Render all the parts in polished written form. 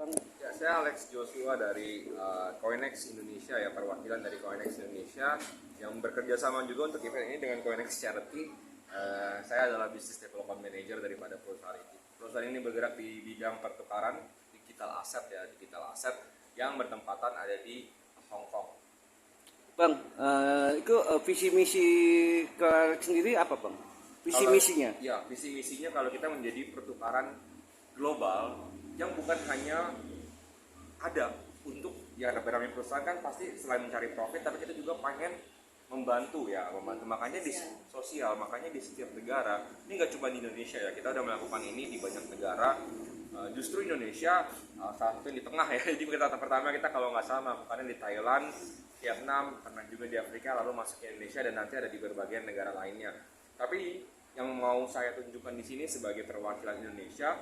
Bang? Ya, saya Alex Joshua dari Coinex Indonesia ya, perwakilan dari Coinex Indonesia yang bekerja sama juga untuk event ini dengan Coinex Charity. Saya adalah Business Development Manager daripada perusahaan ini. Perusahaan ini bergerak di bidang pertukaran digital aset yang bertempatan ada di Hong Kong. Bang, itu visi misi ke sendiri apa bang? Visi misinya? Ya, visi misinya kalau kita menjadi pertukaran global yang bukan hanya ada untuk ya namanya perusahaan kan pasti selain mencari profit tapi kita juga pengen membantu makanya di sosial, makanya di setiap negara ini nggak cuma di Indonesia ya, kita udah melakukan ini di banyak negara. Justru Indonesia salah satu di tengah ya. Jadi kita pertama kita kalau nggak salah melakukannya di Thailand, Vietnam, pernah juga di Afrika, lalu masuk ke Indonesia dan nanti ada di berbagai negara lainnya. Tapi yang mau saya tunjukkan di sini sebagai perwakilan Indonesia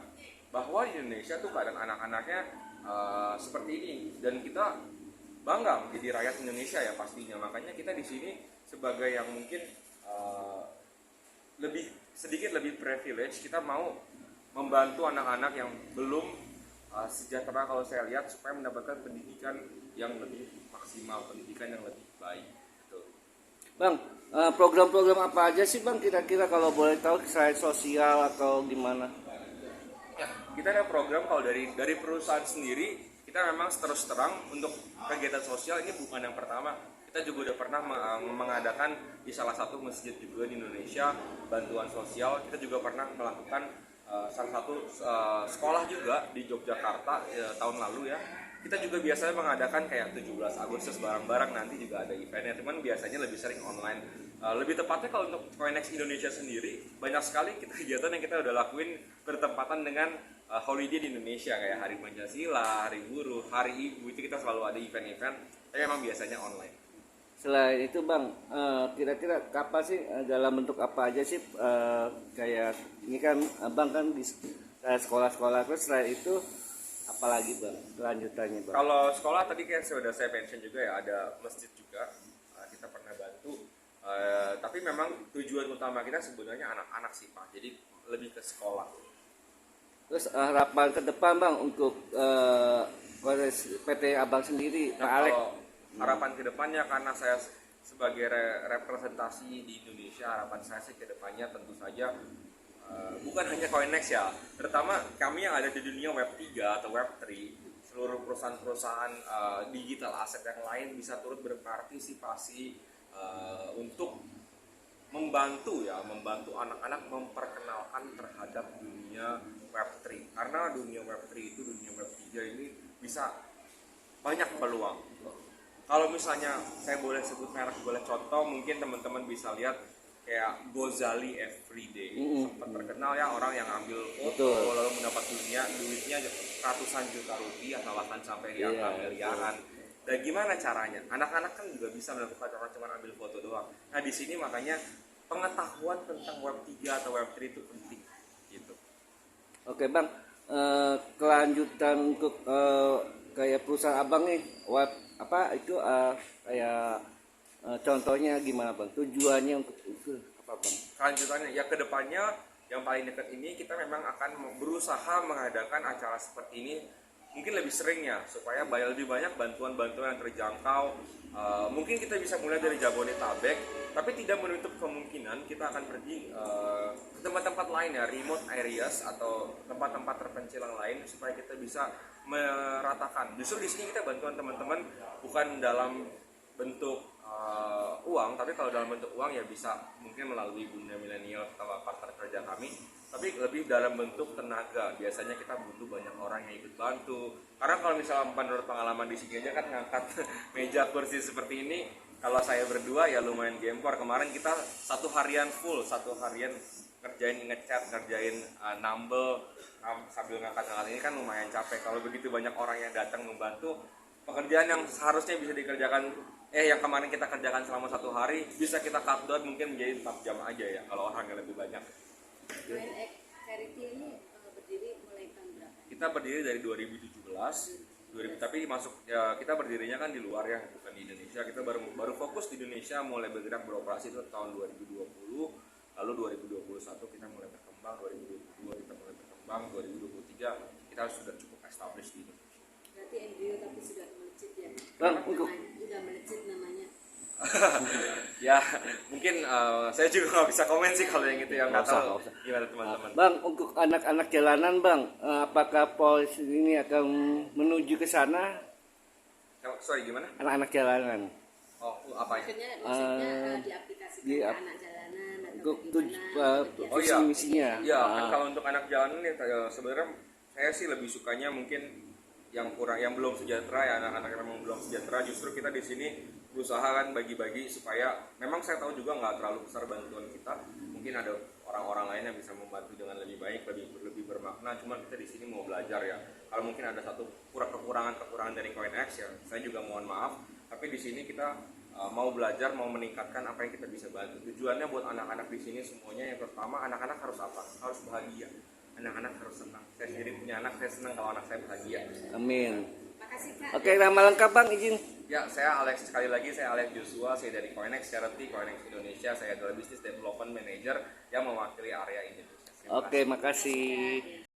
bahwa di Indonesia tuh keadaan anak-anaknya seperti ini dan kita bangga menjadi rakyat Indonesia ya pastinya. Makanya kita di sini sebagai yang mungkin sedikit lebih privilege, kita mau membantu anak-anak yang belum sejahtera kalau saya lihat supaya mendapatkan pendidikan yang lebih maksimal, pendidikan yang lebih baik. Gitu. Bang, program-program apa aja sih bang kira-kira kalau boleh tahu selain sosial atau gimana? Ya, kita ada program kalau dari perusahaan sendiri kita memang terus terang untuk kegiatan sosial ini bukan yang pertama. Kita juga udah pernah mengadakan di salah satu masjid juga di Indonesia bantuan sosial. Kita juga pernah melakukan salah satu sekolah juga di Yogyakarta tahun lalu ya. Kita juga biasanya mengadakan kayak 17 Agustus bareng-bareng, nanti juga ada eventnya, cuman biasanya lebih sering online. Lebih tepatnya kalau untuk Coinex Indonesia sendiri, banyak sekali kegiatan yang kita udah lakuin bertempatan dengan holiday di Indonesia, kayak Hari Pancasila, Hari Buruh, Hari Ibu, itu kita selalu ada event-event, tapi memang biasanya online. Selain itu bang, kira-kira kapan sih dalam bentuk apa aja sih kayak ini kan abang kan di sekolah-sekolah, terus selain itu apalagi bang kelanjutannya bang? Kalau sekolah tadi kayak sudah saya mention juga ya, ada masjid juga kita pernah bantu. Tapi memang tujuan utama kita sebenarnya anak-anak sih Pak, jadi lebih ke sekolah. Terus harapan ke depan bang untuk PT abang sendiri, Nah, Pak Alex? kalau harapan ke depannya, karena saya sebagai representasi di Indonesia, harapan saya sih ke depannya tentu saja bukan hanya Coinex ya, terutama kami yang ada di dunia Web 3 atau Web 3, seluruh perusahaan-perusahaan digital aset yang lain bisa turut berpartisipasi untuk membantu anak-anak memperkenalkan terhadap dunia Web 3. Karena dunia Web 3 itu, dunia Web 3 ini bisa banyak peluang. Kalau misalnya saya boleh sebut merek, boleh contoh, mungkin teman-teman bisa lihat kayak Gozali Everyday, sempat terkenal ya, orang yang ambil foto lalu mendapat duitnya ratusan juta rupiah, bahkan sampai di angka miliaran. Dan gimana caranya? Anak-anak kan juga bisa melakukan, orang cuma ambil foto doang. Nah di sini makanya pengetahuan tentang Web 3 atau Web 3 itu penting gitu. Oke bang, kelanjutan untuk kayak perusahaan abang nih, web apa itu kayak contohnya gimana bang? Tujuannya untuk itu apa bang? Kelanjutannya ya, kedepannya yang paling dekat ini kita memang akan berusaha mengadakan acara seperti ini mungkin lebih sering ya, supaya lebih banyak bantuan-bantuan yang terjangkau. Mungkin kita bisa mulai dari Jabodetabek, tapi tidak menutup kemungkinan kita akan pergi ke tempat-tempat lain ya, remote areas atau tempat-tempat terpencil yang lain, supaya kita bisa meratakan. Justru di sini kita bantuan teman-teman bukan dalam bentuk uang, tapi kalau dalam bentuk uang ya bisa mungkin melalui Bunda Milenial atau partner kerja kami, tapi lebih dalam bentuk tenaga. Biasanya kita butuh banyak orang yang ikut bantu, karena kalau misalnya menurut pengalaman di sini aja kan ngangkat meja kursi seperti ini, kalau saya berdua ya lumayan gempor. Kemarin kita satu harian ngerjain ngecat, ngerjain nambel sambil ngangkat ini kan lumayan capek. Kalau begitu banyak orang yang datang membantu, pekerjaan yang seharusnya bisa dikerjakan yang kemarin kita kerjakan selama satu hari bisa kita cut down mungkin menjadi 4 jam aja ya kalau orang yang lebih banyak. Coinex Charity ini berdiri mulai tahun berapa? Kita berdiri dari 2017, tapi kita berdirinya kan di luar ya, bukan di Indonesia. Kita baru fokus di Indonesia, mulai bergerak beroperasi itu tahun 2020, lalu 2021 kita mulai berkembang, 2022 kita mulai berkembang, 2023 kita sudah cukup established di Indonesia. Bang, untuk Udah melejit namanya. Ya mungkin saya juga nggak bisa komen sih kalau yang itu yang nggak Nggak usah, tahu nggak usah. gimana teman-teman. Bang, untuk anak-anak jalanan Bang, apakah polisi ini akan menuju ke sana? Sorry gimana? Anak-anak jalanan. Oh apanya? Maksudnya diaplikasikan di ke ap- anak jalanan atau Untuk bagaimana? Oh, visi iya. misinya. Ya kan kalau untuk anak jalanan ya sebenarnya saya sih lebih sukanya mungkin yang belum sejahtera ya, anak-anak yang memang belum sejahtera, justru kita di sini berusaha kan bagi-bagi supaya memang saya tahu juga nggak terlalu besar bantuan kita, mungkin ada orang-orang lain yang bisa membantu dengan lebih baik, lebih bermakna, cuman kita di sini mau belajar ya. Kalau mungkin ada satu kekurangan dari CoinX ya saya juga mohon maaf, tapi di sini kita mau belajar, mau meningkatkan apa yang kita bisa bantu. Tujuannya buat anak-anak di sini semuanya yang pertama, anak-anak harus apa? Harus bahagia. Anak-anak harus senang. Saya sendiri punya anak, saya senang kalau anak saya bahagia. Amin. Makasih Kak. Oke, nama lengkap Bang izin. Ya, saya Alex, sekali lagi saya Alex Joshua, saya dari CoinX Charity, CoinX Indonesia. Saya adalah Business Development Manager yang mewakili area Indonesia. Terima kasih. Oke, makasih.